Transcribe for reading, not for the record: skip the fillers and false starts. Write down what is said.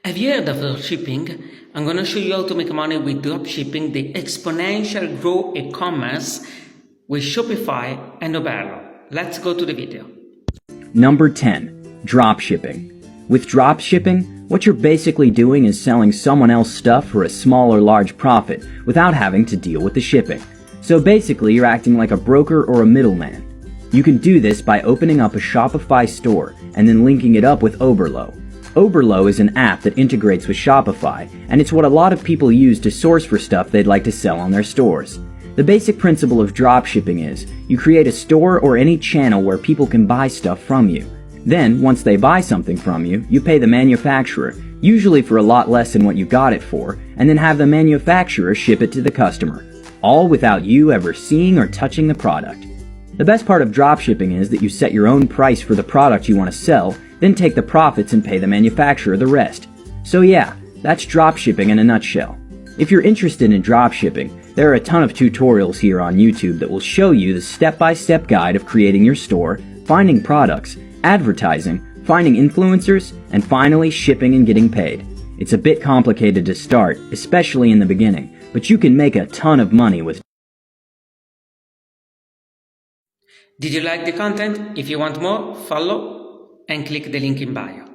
Have you heard of dropshipping? I'm going to show you how to make money with dropshipping, the exponential growth e-commerce with Shopify and Oberlo. Let's go to the video. Number 10. Dropshipping. With dropshipping, what you're basically doing is selling someone else's stuff for a small or large profit without having to deal with the shipping. So basically, you're acting like a broker or a middleman. You can do this by opening up a Shopify store and then linking it up with Oberlo. Oberlo is an app that integrates with Shopify, and it's what a lot of people use to source for stuff they'd like to sell on their stores. The basic principle of dropshipping is, you create a store or any channel where people can buy stuff from you. Then, once they buy something from you, you pay the manufacturer, usually for a lot less than what you got it for, and then have the manufacturer ship it to the customer, all without you ever seeing or touching the product. The best part of dropshipping is that you set your own price for the product you want to sell, then take the profits and pay the manufacturer the rest. So yeah, that's dropshipping in a nutshell. If you're interested in dropshipping, there are a ton of tutorials here on YouTube that will show you the step-by-step guide of creating your store, finding products, advertising, finding influencers, and finally shipping and getting paid. It's a bit complicated to start, especially in the beginning, but you can make a ton of money with. Did you like the content? If you want more, follow and click the link in bio.